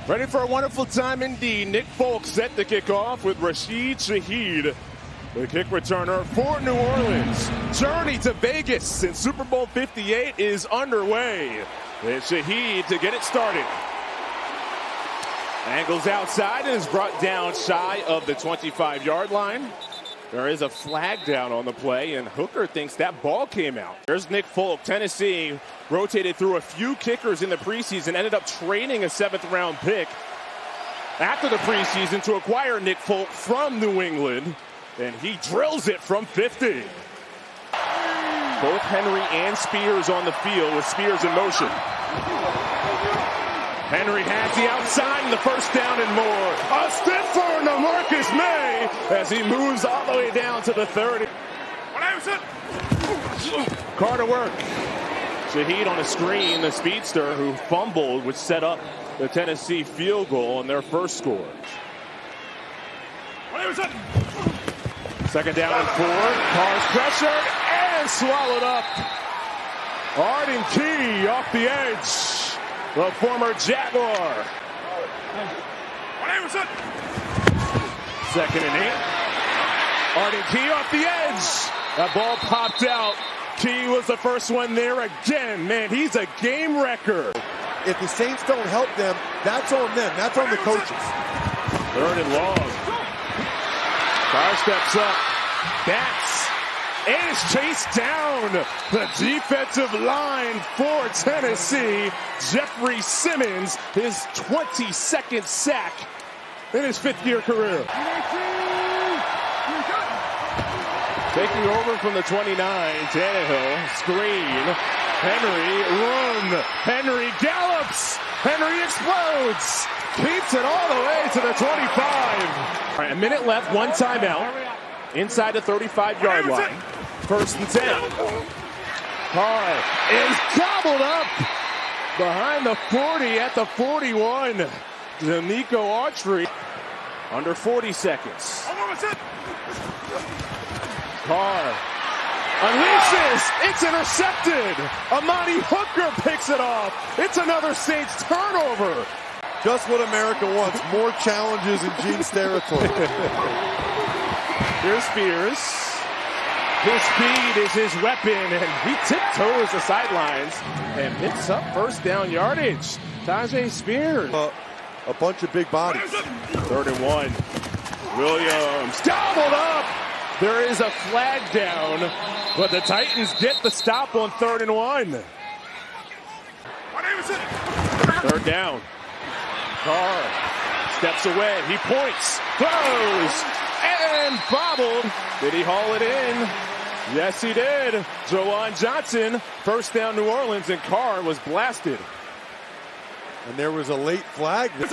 Ready for a wonderful time indeed. Nick Folk set to kick off with Rashid Shaheed, the kick returner for New Orleans. Journey to Vegas in Super Bowl 58 is underway. It's Shaheed to get it started. Angles outside and is brought down shy of the 25-yard line. There is a flag down on the play, and Hooker thinks that ball came out. There's Nick Folk. Tennessee rotated through a few kickers in the preseason, ended up trading a seventh-round pick after the preseason to acquire Nick Folk from New England, and he drills it from 50. Both Henry and Spears on the field with Spears in motion. Henry has the outside and the first down and more. A stiff for Marcus May as he moves all the way down to the 30. Carr to work. Shaheed on a screen, the speedster who fumbled, which set up the Tennessee field goal on their first score. Second down and 4. Carr's pressured and swallowed up. Arden Key off the edge. The former Jaguar. Second and 8. Arden Key off the edge. That ball popped out. Key was the first one there again. Man, he's a game wrecker. If the Saints don't help them, that's on them. That's on the coaches. Third and long. Carr steps up. Bats. And is chased down. The defensive line for Tennessee. Jeffrey Simmons, his 22nd sack in his fifth-year career. Taking over from the 29, Tannehill, screen. Henry, run. Henry gallops. Henry explodes. Keeps it all the way to the 25. All right, a minute left, one timeout. Inside the 35-yard line. First and 10. Carr is gobbled up behind the 40 at the 41. D'Amico Autry under 40 seconds. Carr unleashes. It's intercepted. Amani Hooker picks it off. It's another Saints turnover. Just what America wants. More challenges in Gene's territory. Here's Spears. His speed is his weapon, and he tiptoes the sidelines and picks up first down yardage. Tyjae Spears. A bunch of big bodies. Third and 1. Williams gobbled up. There is a flag down, but the Titans get the stop on 3rd and 1. Third down. Carr steps away. He points, throws, and bobbled. Did he haul it in? Yes, he did. Juwan Johnson, first down New Orleans, and Carr was blasted. And there was a late flag. Give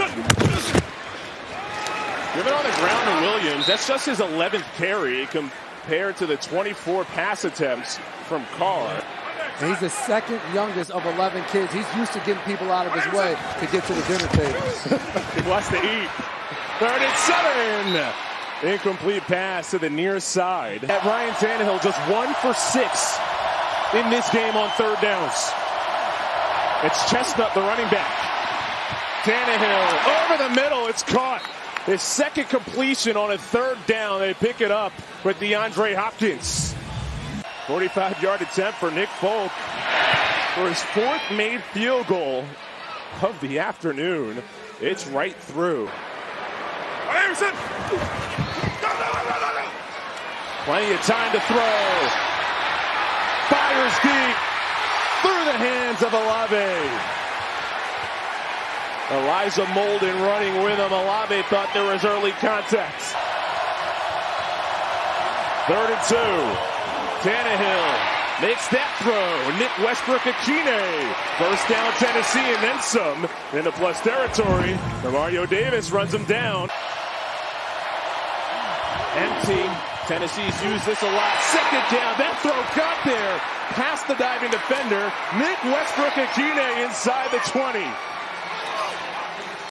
it on the ground to Williams. That's just his 11th carry compared to the 24 pass attempts from Carr. And he's the second youngest of 11 kids. He's used to getting people out of his way to get to the dinner table. He wants to eat. 3rd and 7. Incomplete pass to the near side. At Ryan Tannehill, just 1 for 6 in this game on 3rd downs. It's Chestnut, the running back. Tannehill over the middle. It's caught. His second completion on a 3rd down. They pick it up with DeAndre Hopkins. 45-yard attempt for Nick Folk for his 4th made field goal of the afternoon. It's right through. Plenty of time to throw. Fires deep through the hands of Olave. Elijah Molden running with him. Olave thought there was early contact. 3rd and 2. Tannehill makes that throw. Nick Westbrook-Ikhine. First down Tennessee and then some into plus territory. Mario Davis runs him down. Empty. Tennessee's used this a lot. Second down. That throw got there. Past the diving defender. Nick Westbrook-Ikhine inside the 20.